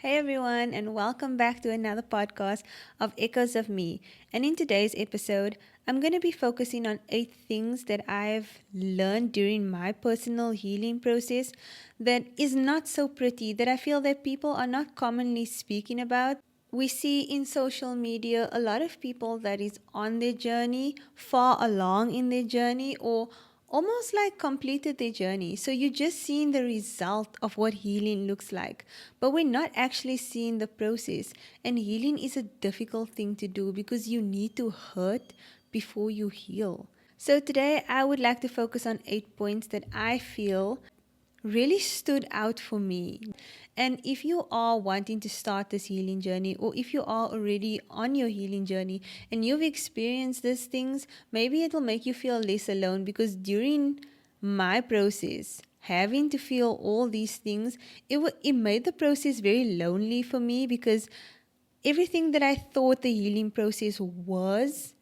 Hey everyone, and welcome back to another podcast of Echoes of Me. And in today's episode, I'm going to be focusing on 8 things that I've learned during my personal healing process that is not so pretty, that I feel that people are not commonly speaking about. We see in social media a lot of people that is on their journey, far along in their journey, or almost like completed their journey. So you're just seeing the result of what healing looks like, but we're not actually seeing the process. And healing is a difficult thing to do because you need to hurt before you heal. So today I would like to focus on 8 points that I feel really stood out for me. And if you are wanting to start this healing journey, or if you are already on your healing journey and you've experienced these things, maybe it will make you feel less alone, because during my process, having to feel all these things, it made the process very lonely for me, because everything that I thought the healing process was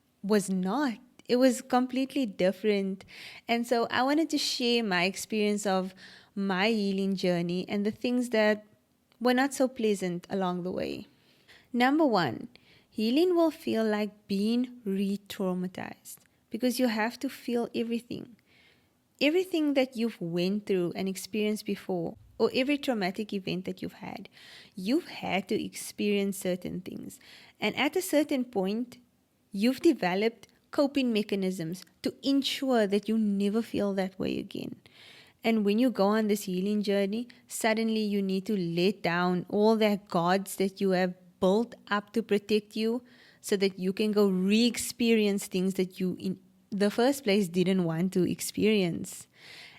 not. It was completely different. And so I wanted to share my experience of my healing journey and the things that were not so pleasant along the way. Number one, healing will feel like being re traumatized, because you have to feel everything. Everything that you've went through and experienced before, or every traumatic event that you've had to experience certain things. And at a certain point, you've developed coping mechanisms to ensure that you never feel that way again. And when you go on this healing journey, suddenly you need to let down all that guards that you have built up to protect you, so that you can go re-experience things that you in the first place didn't want to experience.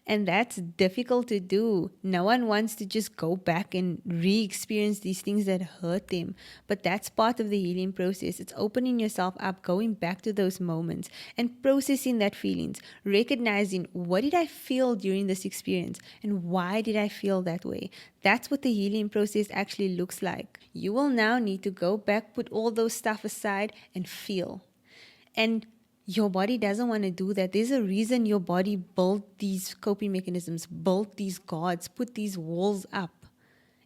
And that's difficult to do. No one wants to just go back and re experience these things that hurt them. But that's part of the healing process. It's opening yourself up, going back to those moments and processing that feelings, recognizing what did I feel during this experience and why did I feel that way. That's what the healing process actually looks like. You will now need to go back, put all those stuff aside, and feel. And your body doesn't want to do that. There's a reason your body built these coping mechanisms, built these guards, put these walls up.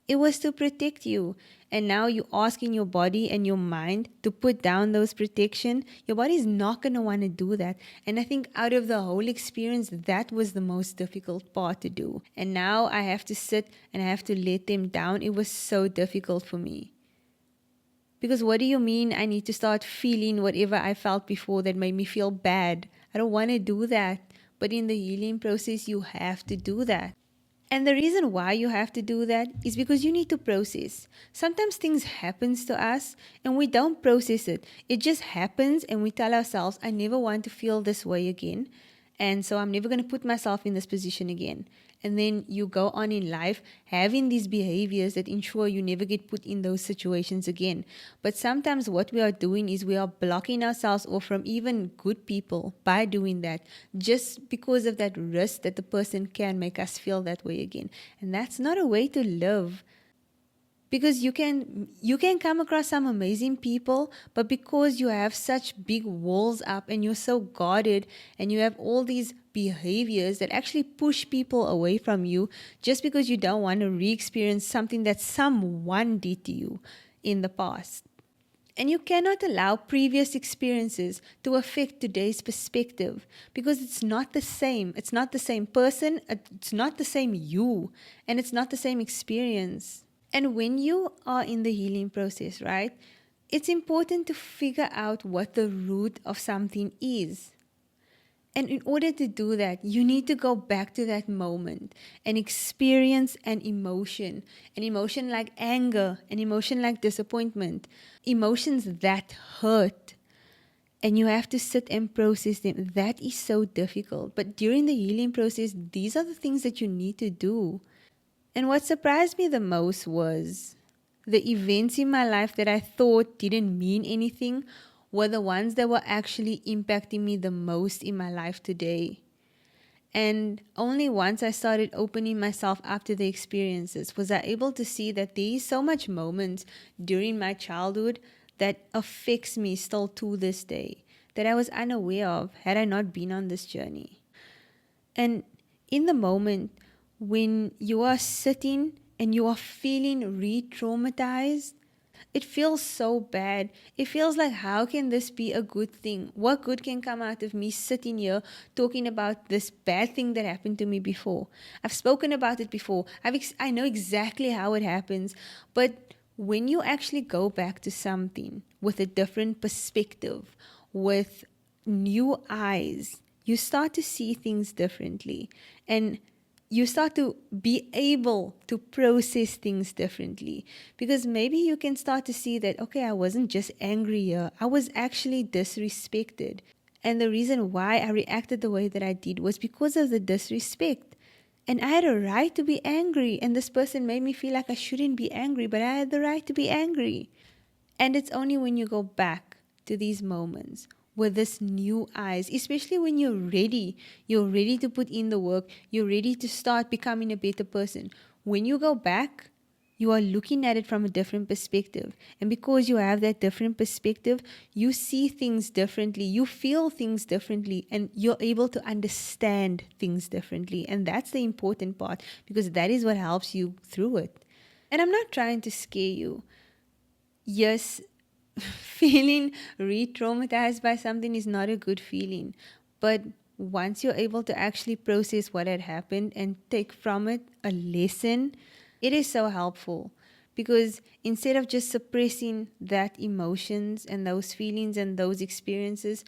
It was to protect you. And now you're asking your body and your mind to put down those protection. Your body is not going to want to do that. And I think out of the whole experience, that was the most difficult part to do. And now I have to sit and I have to let them down. It was so difficult for me. Because what do you mean I need to start feeling whatever I felt before that made me feel bad? I don't want to do that. But in the healing process, you have to do that. And the reason why you have to do that is because you need to process. Sometimes things happens to us and we don't process it. It just happens and we tell ourselves, I never want to feel this way again. And so I'm never going to put myself in this position again. And then you go on in life having these behaviors that ensure you never get put in those situations again. But sometimes what we are doing is we are blocking ourselves off from even good people by doing that, just because of that risk that the person can make us feel that way again. And that's not a way to live. Because you can come across some amazing people, but because you have such big walls up and you're so guarded and you have all these behaviors that actually push people away from you, just because you don't want to re-experience something that someone did to you in the past. And you cannot allow previous experiences to affect today's perspective, because it's not the same. It's not the same person, it's not the same you, and it's not the same experience. And when you are in the healing process, right, it's important to figure out what the root of something is. And in order to do that, you need to go back to that moment and experience an emotion like anger, an emotion like disappointment, emotions that hurt. And you have to sit and process them. That is so difficult. But during the healing process, these are the things that you need to do. And what surprised me the most was the events in my life that I thought didn't mean anything were the ones that were actually impacting me the most in my life today. And only once I started opening myself up to the experiences was I able to see that there is so much moments during my childhood that affects me still to this day, that I was unaware of had I not been on this journey. And in the moment when you are sitting and you are feeling re-traumatized, it feels so bad. It feels like, how can this be a good thing? What good can come out of me sitting here talking about this bad thing that happened to me before? I've spoken about it before. I know exactly how it happens. But when you actually go back to something with a different perspective, with new eyes, you start to see things differently. And you start to be able to process things differently, because maybe you can start to see that, okay, I wasn't just angry here, I was actually disrespected, and the reason why I reacted the way that I did was because of the disrespect, and I had a right to be angry, and this person made me feel like I shouldn't be angry, but I had the right to be angry. And it's only when you go back to these moments with this new eyes, especially when you're ready to put in the work, you're ready to start becoming a better person. When you go back, you are looking at it from a different perspective. And because you have that different perspective, you see things differently, you feel things differently, and you're able to understand things differently. And that's the important part, because that is what helps you through it. And I'm not trying to scare you. Yes, feeling re-traumatized by something is not a good feeling, but once you're able to actually process what had happened and take from it a lesson, it is so helpful, because instead of just suppressing that emotions and those feelings and those experiences,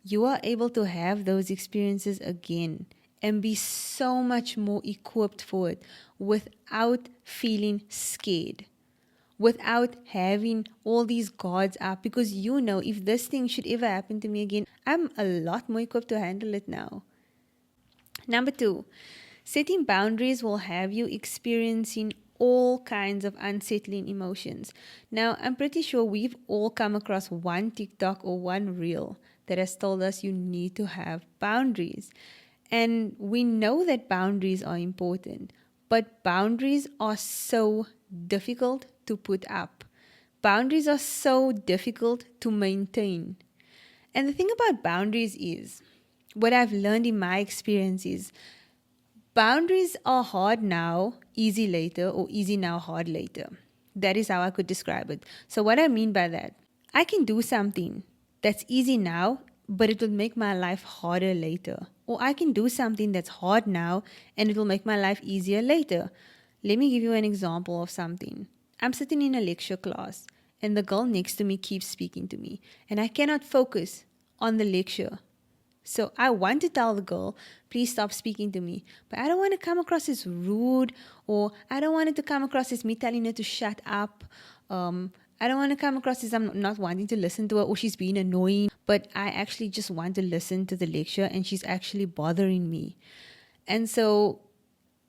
you are able to have those experiences again and be so much more equipped for it without feeling scared, without having all these guards up, because you know, if this thing should ever happen to me again, I'm a lot more equipped to handle it now. Number 2, setting boundaries will have you experiencing all kinds of unsettling emotions. Now, I'm pretty sure we've all come across one TikTok or one reel that has told us you need to have boundaries. And we know that boundaries are important, but boundaries are so difficult to put up. Boundaries are so difficult to maintain. And the thing about boundaries is, what I've learned in my experience is, boundaries are hard now, easy later, or easy now, hard later. That is how I could describe it. So, what I mean by that, I can do something that's easy now, but it will make my life harder later. Or I can do something that's hard now and it will make my life easier later. Let me give you an example of something. I'm sitting in a lecture class and the girl next to me keeps speaking to me, and I cannot focus on the lecture. So I want to tell the girl, please stop speaking to me. But I don't want to come across as rude, or I don't want it to come across as me telling her to shut up. I don't want to come across as I'm not wanting to listen to her or she's being annoying. But I actually just want to listen to the lecture and she's actually bothering me. And so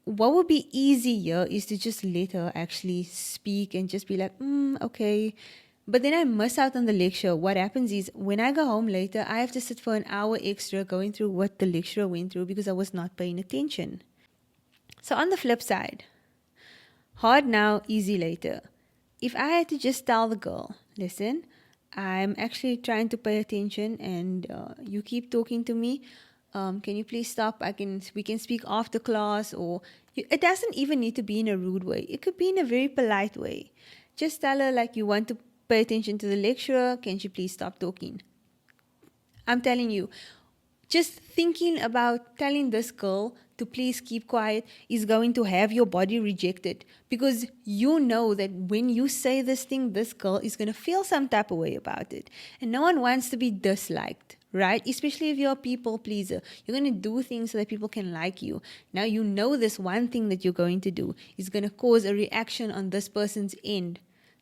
what would be easier is to just let her actually speak and just be like, okay. But then I miss out on the lecture. What happens is, when I go home later, I have to sit for an hour extra going through what the lecturer went through because I was not paying attention. So on the flip side, hard now, easy later. If I had to just tell the girl, listen, I'm actually trying to pay attention and you keep talking to me. Can you please stop? We can speak after class, or it doesn't even need to be in a rude way. It could be in a very polite way. Just tell her like you want to pay attention to the lecturer. Can she please stop talking? I'm telling you, just thinking about telling this girl to please keep quiet is going to have your body rejected, because you know that when you say this thing, this girl is going to feel some type of way about it. And no one wants to be disliked, right? Especially if you're a people pleaser. You're going to do things so that people can like you. Now you know this one thing that you're going to do is going to cause a reaction on this person's end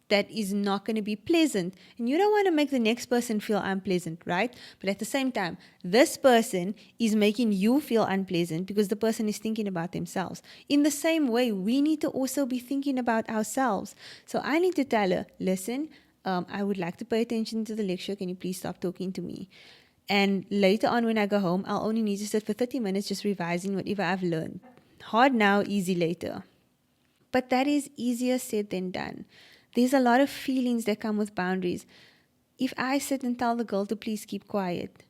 that is not going to be pleasant. And you don't want to make the next person feel unpleasant, right? But at the same time, this person is making you feel unpleasant because the person is thinking about themselves. In the same way, we need to also be thinking about ourselves. So I need to tell her, listen, I would like to pay attention to the lecture. Can you please stop talking to me? And later on when I go home, I'll only need to sit for 30 minutes just revising whatever I've learned. Hard now, easy later. But that is easier said than done. There's a lot of feelings that come with boundaries. If I sit and tell the girl to please keep quiet,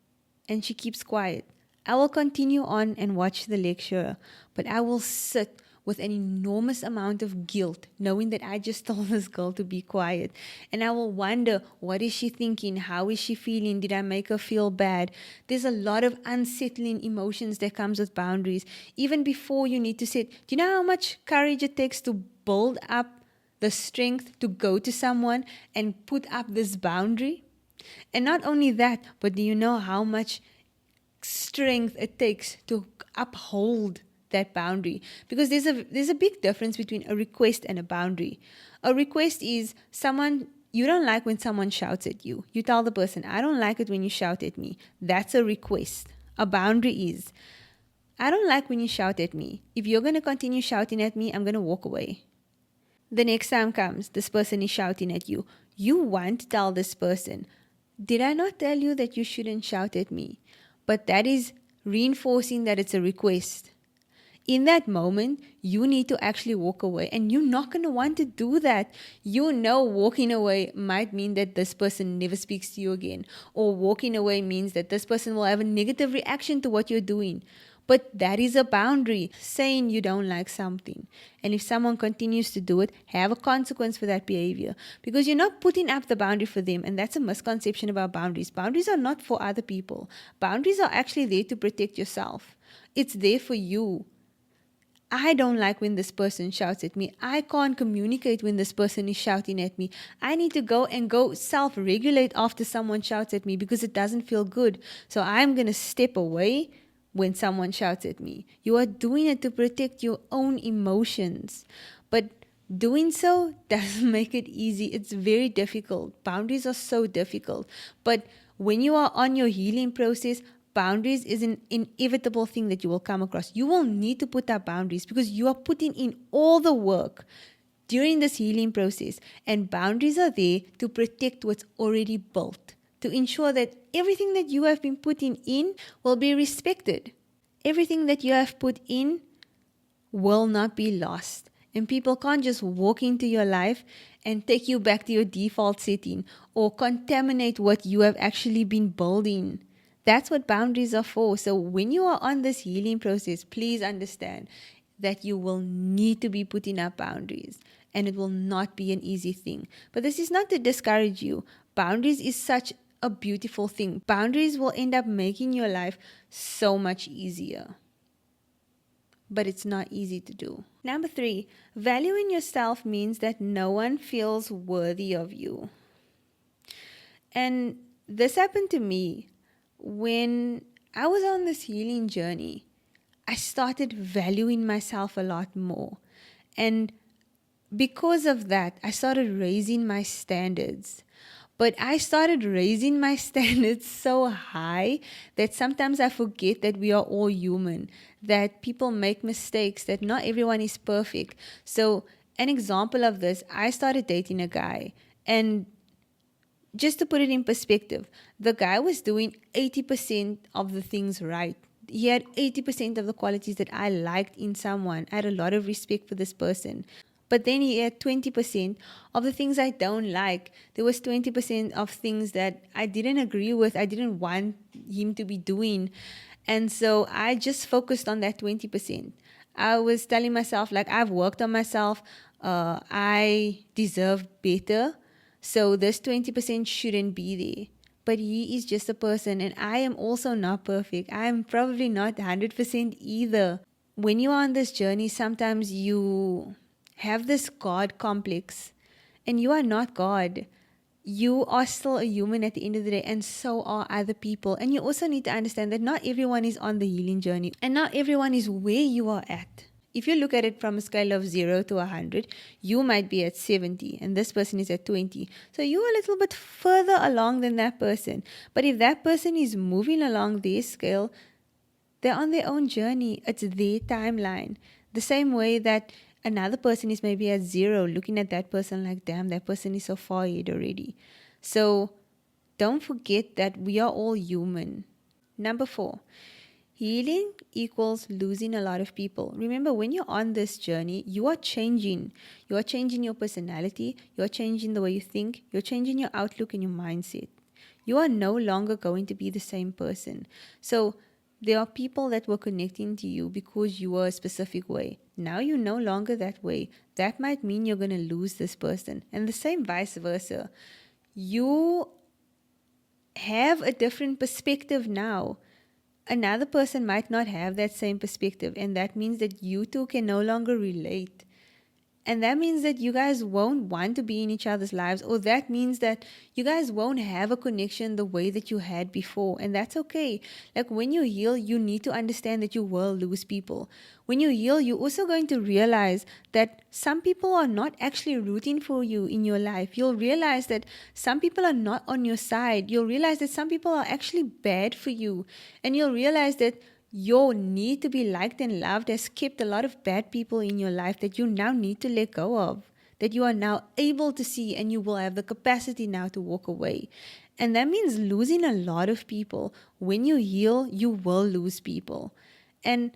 and she keeps quiet, I will continue on and watch the lecture, but I will sit with an enormous amount of guilt, knowing that I just told this girl to be quiet. And I will wonder, what is she thinking? How is she feeling? Did I make her feel bad? There's a lot of unsettling emotions that comes with boundaries. Even before you need to set, do you know how much courage it takes to build up the strength to go to someone and put up this boundary? And not only that, but do you know how much strength it takes to uphold that boundary? Because there's a big difference between a request and a boundary. A request is someone, you don't like when someone shouts at you. You tell the person, I don't like it when you shout at me. That's a request. A boundary is, I don't like when you shout at me. If you're going to continue shouting at me, I'm going to walk away. The next time comes, this person is shouting at you. You want to tell this person, did I not tell you that you shouldn't shout at me? But that is reinforcing that it's a request. In that moment, you need to actually walk away, and you're not going to want to do that. You know, walking away might mean that this person never speaks to you again, or walking away means that this person will have a negative reaction to what you're doing. But that is a boundary, saying you don't like something. And if someone continues to do it, have a consequence for that behavior, because you're not putting up the boundary for them. And that's a misconception about boundaries. Boundaries are not for other people. Boundaries are actually there to protect yourself. It's there for you. I don't like when this person shouts at me. I can't communicate when this person is shouting at me. I need to go self-regulate after someone shouts at me because it doesn't feel good. So I'm going to step away when someone shouts at me. You are doing it to protect your own emotions. But doing so doesn't make it easy. It's very difficult. Boundaries are so difficult. But when you are on your healing process, boundaries is an inevitable thing that you will come across. You will need to put up boundaries because you are putting in all the work during this healing process. And boundaries are there to protect what's already built, to ensure that everything that you have been putting in will be respected. Everything that you have put in will not be lost. And people can't just walk into your life and take you back to your default setting or contaminate what you have actually been building. That's what boundaries are for. So when you are on this healing process, please understand that you will need to be putting up boundaries, and it will not be an easy thing. But this is not to discourage you. Boundaries is such a beautiful thing. Boundaries will end up making your life so much easier. But it's not easy to do. Number 3, valuing yourself means that no one feels worthy of you. And this happened to me when I was on this healing journey. I started valuing myself a lot more. And because of that, I started raising my standards. But I started raising my standards so high that sometimes I forget that we are all human, that people make mistakes, that not everyone is perfect. So an example of this, I started dating a guy, and just to put it in perspective, the guy was doing 80% of the things right. He had 80% of the qualities that I liked in someone. I had a lot of respect for this person. But then he had 20% of the things I don't like. There was 20% of things that I didn't agree with. I didn't want him to be doing. And so I just focused on that 20%. I was telling myself, like, I've worked on myself. I deserve better. So this 20% shouldn't be there. But he is just a person, and I am also not perfect. I am probably not 100% either. When you are on this journey, sometimes you have this God complex, and you are not God. You are still a human at the end of the day, and so are other people. And you also need to understand that not everyone is on the healing journey, and not everyone is where you are at. If you look at it from a scale of 0 to 100, you might be at 70 and this person is at 20. So you're a little bit further along than that person. But if that person is moving along their scale, they're on their own journey. It's their timeline. The same way that another person is maybe at 0, looking at that person like, damn, that person is so far ahead already. So don't forget that we are all human. Number 4. Healing equals losing a lot of people. Remember, when you're on this journey, you are changing. You are changing your personality. You are changing the way you think. You're changing your outlook and your mindset. You are no longer going to be the same person. So There are people that were connecting to you because you were a specific way. Now you're no longer that way. That might mean you're going to lose this person. And the same vice versa. You have a different perspective now. Another person might not have that same perspective, and that means that you two can no longer relate. And that means that you guys won't want to be in each other's lives, or that means that you guys won't have a connection the way that you had before. And that's okay. Like when you heal, you need to understand that you will lose people. When you heal, you're also going to realize that some people are not actually rooting for you in your life. You'll realize that some people are not on your side. You'll realize that some people are actually bad for you. And you'll realize that your need to be liked and loved has kept a lot of bad people in your life that you now need to let go of, that you are now able to see, and you will have the capacity now to walk away. And that means losing a lot of people. When you heal, you will lose people. And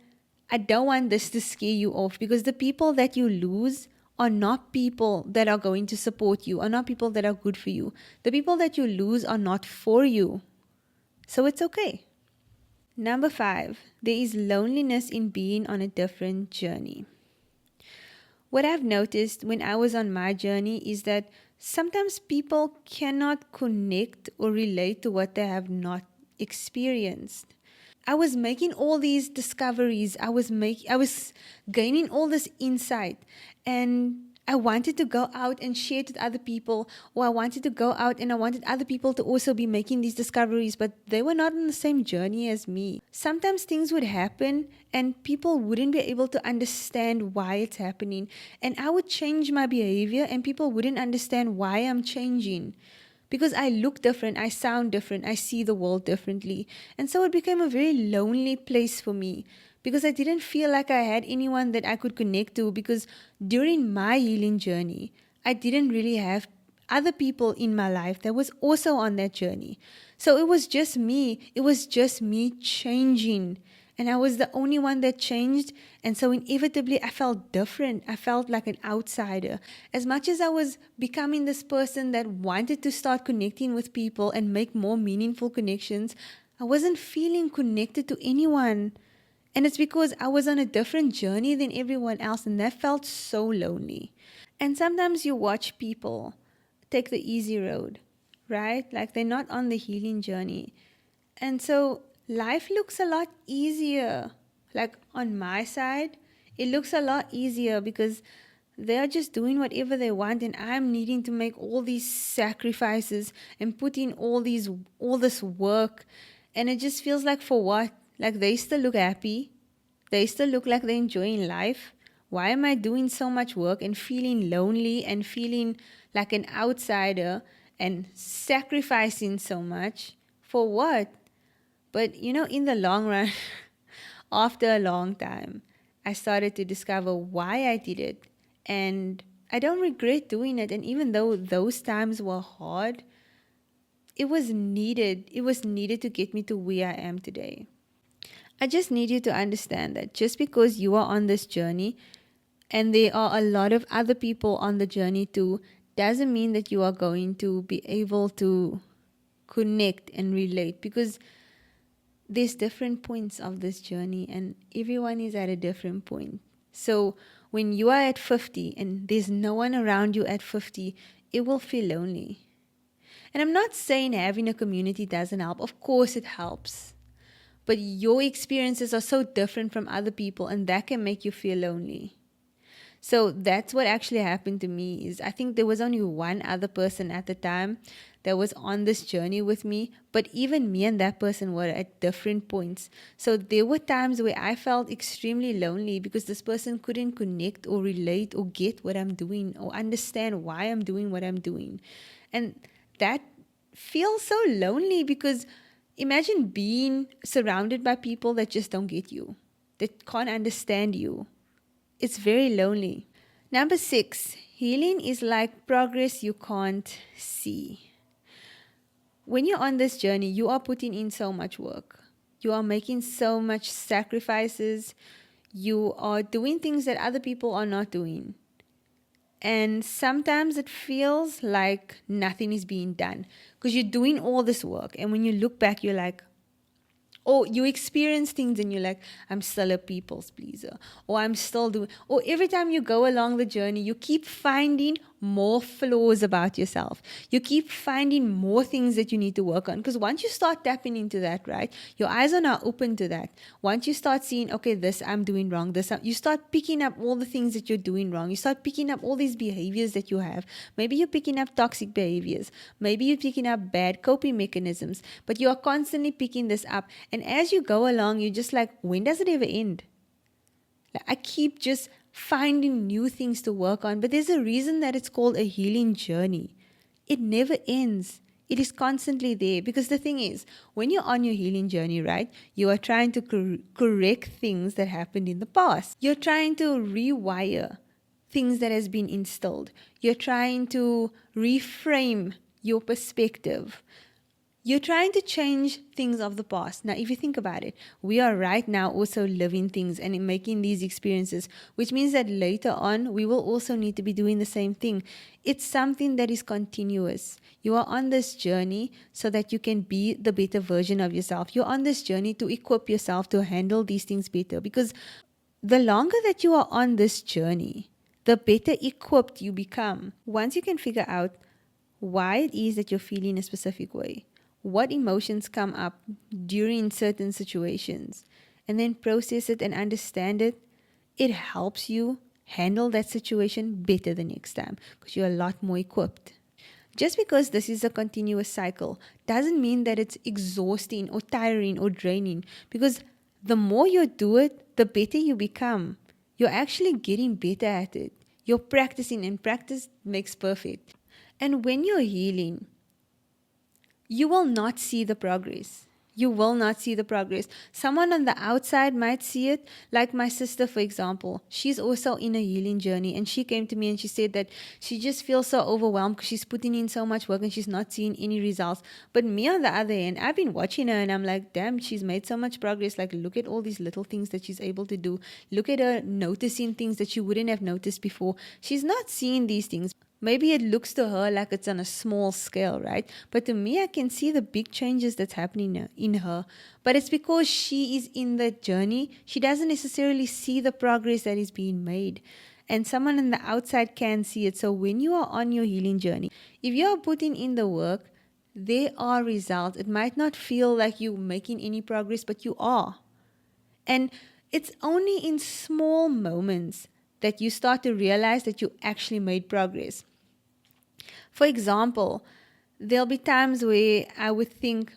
I don't want this to scare you off, because the people that you lose are not people that are going to support you, are not people that are good for you. The people that you lose are not for you. So it's okay. Number 5, there is loneliness in being on a different journey. What I've noticed when I was on my journey is that sometimes people cannot connect or relate to what they have not experienced. I was making all these discoveries. I was gaining all this insight, and I wanted to go out and share it with other people, or I wanted to go out and I wanted other people to also be making these discoveries, but they were not on the same journey as me. Sometimes things would happen and people wouldn't be able to understand why it's happening, and I would change my behavior and people wouldn't understand why I'm changing. Because I look different, I sound different, I see the world differently. And so it became a very lonely place for me, because I didn't feel like I had anyone that I could connect to, because during my healing journey, I didn't really have other people in my life that was also on that journey. So it was just me. It was just me changing. And I was the only one that changed. And so inevitably, I felt different. I felt like an outsider. As much as I was becoming this person that wanted to start connecting with people and make more meaningful connections, I wasn't feeling connected to anyone. And it's because I was on a different journey than everyone else. And that felt so lonely. And sometimes you watch people take the easy road, right? Like they're not on the healing journey. And so life looks a lot easier. Like on my side, it looks a lot easier because they're just doing whatever they want, and I'm needing to make all these sacrifices and put in all this work. And it just feels like, for what? Like they still look happy. They still look like they're enjoying life. Why am I doing so much work and feeling lonely and feeling like an outsider and sacrificing so much? For what? But in the long run, after a long time, I started to discover why I did it. And I don't regret doing it. And even though those times were hard, it was needed. It was needed to get me to where I am today. I just need you to understand that just because you are on this journey and there are a lot of other people on the journey too, doesn't mean that you are going to be able to connect and relate, because there's different points of this journey and everyone is at a different point. So when you are at 50 and there's no one around you at 50, it will feel lonely. And I'm not saying having a community doesn't help. Of course it helps. But your experiences are so different from other people, and that can make you feel lonely. So that's what actually happened to me. Is I think there was only one other person at the time that was on this journey with me, but even me and that person were at different points. So there were times where I felt extremely lonely because this person couldn't connect or relate or get what I'm doing or understand why I'm doing what I'm doing. And that feels so lonely, because imagine being surrounded by people that just don't get you, that can't understand you. It's very lonely. Number 6, healing is like progress you can't see. When you're on this journey, you are putting in so much work. You are making so much sacrifices. You are doing things that other people are not doing. And sometimes it feels like nothing is being done because you're doing all this work. And when you look back, you're like, Or you experience things and you're like, I'm still a people's pleaser. Or I'm still doing, or every time you go along the journey, you keep finding more flaws about yourself. You keep finding more things that you need to work on. Because once you start tapping into that, right, your eyes are now open to that. Once you start seeing, okay, this I'm doing wrong, you start picking up all the things that you're doing wrong. You start picking up all these behaviors that you have. Maybe you're picking up toxic behaviors. Maybe you're picking up bad coping mechanisms. But you are constantly picking this up. And as you go along, you're just like, when does it ever end? Like, I keep just finding new things to work on, but there's a reason that it's called a healing journey. It never ends. It is constantly there, because the thing is, when you're on your healing journey, right, you are trying to correct things that happened in the past. You're trying to rewire things that has been instilled. You're trying to reframe your perspective. You're trying to change things of the past. Now, if you think about it, we are right now also living things and making these experiences, which means that later on, we will also need to be doing the same thing. It's something that is continuous. You are on this journey so that you can be the better version of yourself. You're on this journey to equip yourself to handle these things better, because the longer that you are on this journey, the better equipped you become. Once you can figure out why it is that you're feeling a specific way, what emotions come up during certain situations, and then process it and understand it, it helps you handle that situation better the next time, because you're a lot more equipped. Just because this is a continuous cycle doesn't mean that it's exhausting or tiring or draining, because the more you do it, the better you become. You're actually getting better at it. You're practicing, and practice makes perfect. And when you're healing, you will not see the progress. You will not see the progress. Someone on the outside might see it, like my sister, for example. She's also in a healing journey, and she came to me and she said that she just feels so overwhelmed because she's putting in so much work and she's not seeing any results. But me, on the other end, I've been watching her and I'm like, damn, she's made so much progress. Like, look at all these little things that she's able to do. Look at her noticing things that she wouldn't have noticed before. She's not seeing these things. Maybe it looks to her like it's on a small scale, right? But to me, I can see the big changes that's happening in her. But it's because she is in the journey. She doesn't necessarily see the progress that is being made. And someone on the outside can see it. So when you are on your healing journey, if you are putting in the work, there are results. It might not feel like you're making any progress, but you are. And it's only in small moments that you start to realize that you actually made progress. For example, there'll be times where I would think,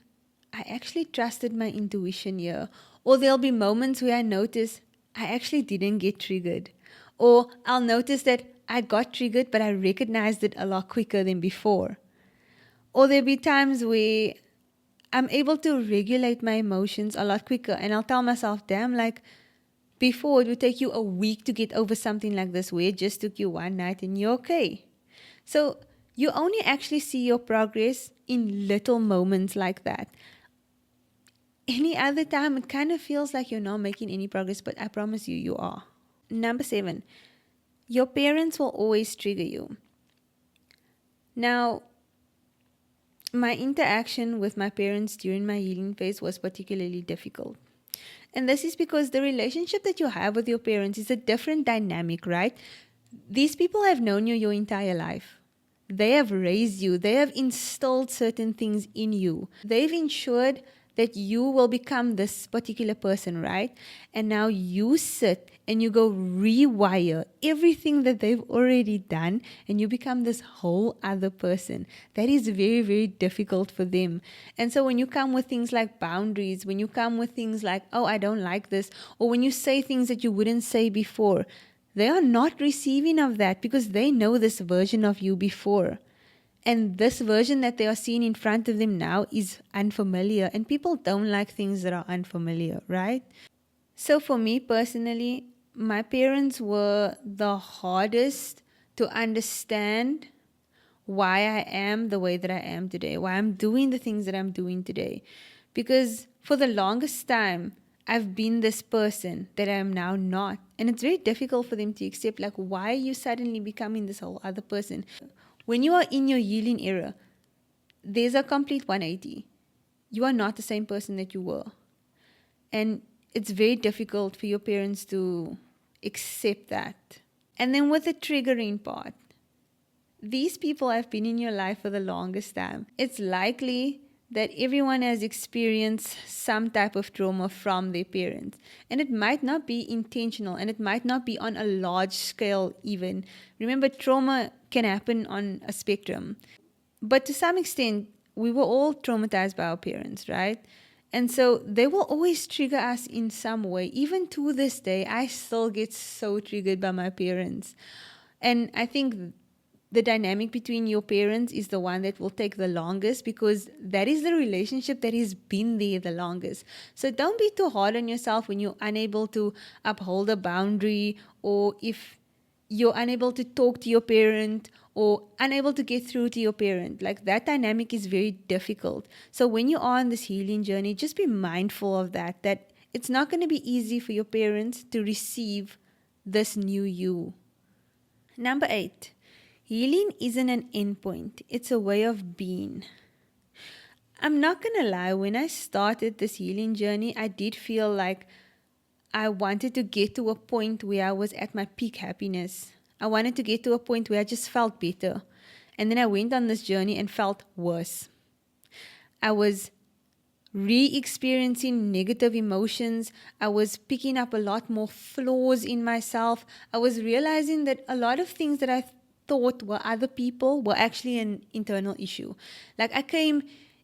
I actually trusted my intuition here. Or there'll be moments where I notice I actually didn't get triggered. Or I'll notice that I got triggered, but I recognized it a lot quicker than before. Or there'll be times where I'm able to regulate my emotions a lot quicker. And I'll tell myself, damn, like before it would take you a week to get over something like this, where it just took you one night and you're okay. So you only actually see your progress in little moments like that. Any other time, it kind of feels like you're not making any progress, but I promise you, you are. Number 7, your parents will always trigger you. Now, my interaction with my parents during my healing phase was particularly difficult. And this is because the relationship that you have with your parents is a different dynamic, right? These people have known you your entire life. They have raised you. They have instilled certain things in you. They've ensured that you will become this particular person, right? And now you sit and you go rewire everything that they've already done, and you become this whole other person. That is very, very difficult for them. And so when you come with things like boundaries, when you come with things like, oh, I don't like this, or when you say things that you wouldn't say before, they are not receiving of that, because they know this version of you before. And this version that they are seeing in front of them now is unfamiliar. And people don't like things that are unfamiliar, right? So for me personally, my parents were the hardest to understand why I am the way that I am today, why I'm doing the things that I'm doing today. Because for the longest time, I've been this person that I am now not. And it's very difficult for them to accept, like, why are you suddenly becoming this whole other person? When you are in your healing era, there's a complete 180. You are not the same person that you were. And it's very difficult for your parents to accept that. And then with the triggering part, these people have been in your life for the longest time. It's likely that everyone has experienced some type of trauma from their parents. And it might not be intentional, and it might not be on a large scale even. Remember, trauma can happen on a spectrum. But to some extent, we were all traumatized by our parents, right? And so they will always trigger us in some way. Even to this day, I still get so triggered by my parents. And I think the dynamic between your parents is the one that will take the longest, because that is the relationship that has been there the longest. So don't be too hard on yourself when you're unable to uphold a boundary, or if you're unable to talk to your parent or unable to get through to your parent. Like, that dynamic is very difficult. So when you are on this healing journey, just be mindful of that it's not going to be easy for your parents to receive this new you. Number 8, healing isn't an endpoint, it's a way of being. I'm not going to lie, when I started this healing journey, I did feel like I wanted to get to a point where I was at my peak happiness. I wanted to get to a point where I just felt better. And then I went on this journey and felt worse. I was re-experiencing negative emotions. I was picking up a lot more flaws in myself. I was realizing that a lot of things that I thought were other people were actually an internal issue. Like, I came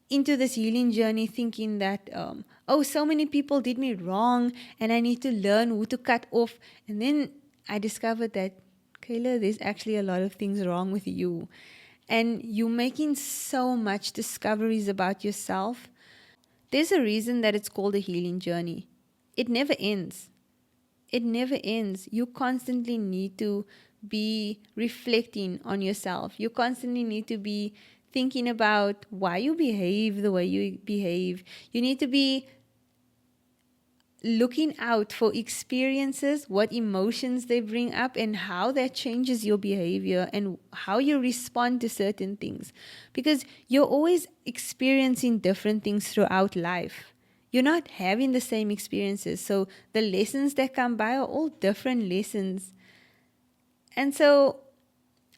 into this healing journey thinking that, so many people did me wrong and I need to learn who to cut off. And then I discovered that, Kayla, there's actually a lot of things wrong with you. And you're making so much discoveries about yourself. There's a reason that it's called a healing journey. It never ends. It never ends. You constantly need to be reflecting on yourself. You constantly need to be thinking about why you behave the way you behave. You need to be looking out for experiences, what emotions they bring up, and how that changes your behavior and how you respond to certain things. Because you're always experiencing different things throughout life. You're not having the same experiences. So the lessons that come by are all different lessons. And so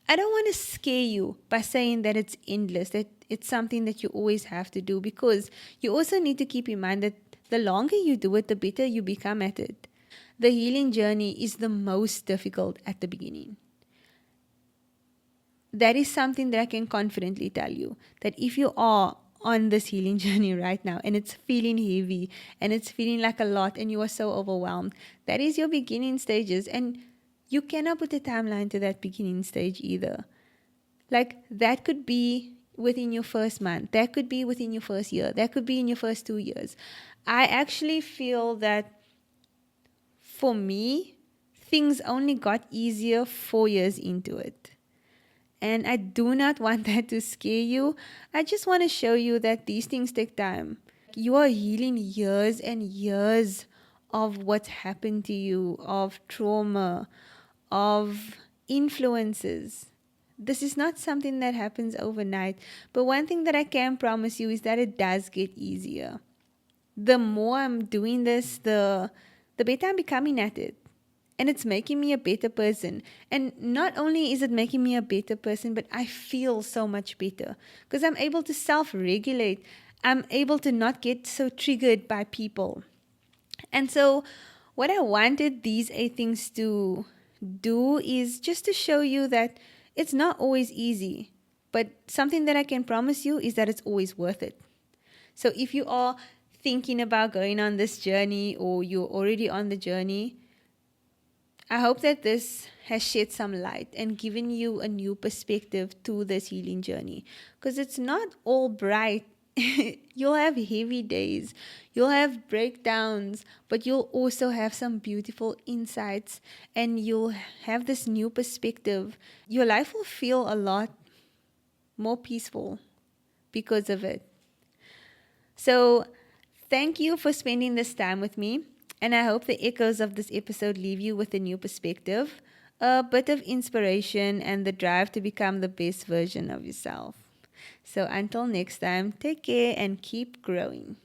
I don't want to scare you by saying that it's endless, that it's something that you always have to do, because you also need to keep in mind that the longer you do it, the better you become at it. The healing journey is the most difficult at the beginning. That is something that I can confidently tell you, that if you are on this healing journey right now and it's feeling heavy and it's feeling like a lot and you are so overwhelmed, that is your beginning stages, and you cannot put a timeline to that beginning stage either. Like, that could be within your first month, that could be within your first year, that could be in your first 2 years. I actually feel that for me, things only got easier 4 years into it. And I do not want that to scare you. I just want to show you that these things take time. You are healing years and years of what's happened to you, of trauma, of influences. This is not something that happens overnight. But one thing that I can promise you is that it does get easier. The more I'm doing this, the better I'm becoming at it. And it's making me a better person. And not only is it making me a better person, but I feel so much better because I'm able to self-regulate. I'm able to not get so triggered by people. And so what I wanted these 8 things to do is just to show you that it's not always easy, but something that I can promise you is that it's always worth it. So if you are thinking about going on this journey or you're already on the journey, I hope that this has shed some light and given you a new perspective to this healing journey, because it's not all bright. You'll have heavy days, you'll have breakdowns, but you'll also have some beautiful insights and you'll have this new perspective. Your life will feel a lot more peaceful because of it. So thank you for spending this time with me, and I hope the echoes of this episode leave you with a new perspective, a bit of inspiration, and the drive to become the best version of yourself. So until next time, take care and keep growing.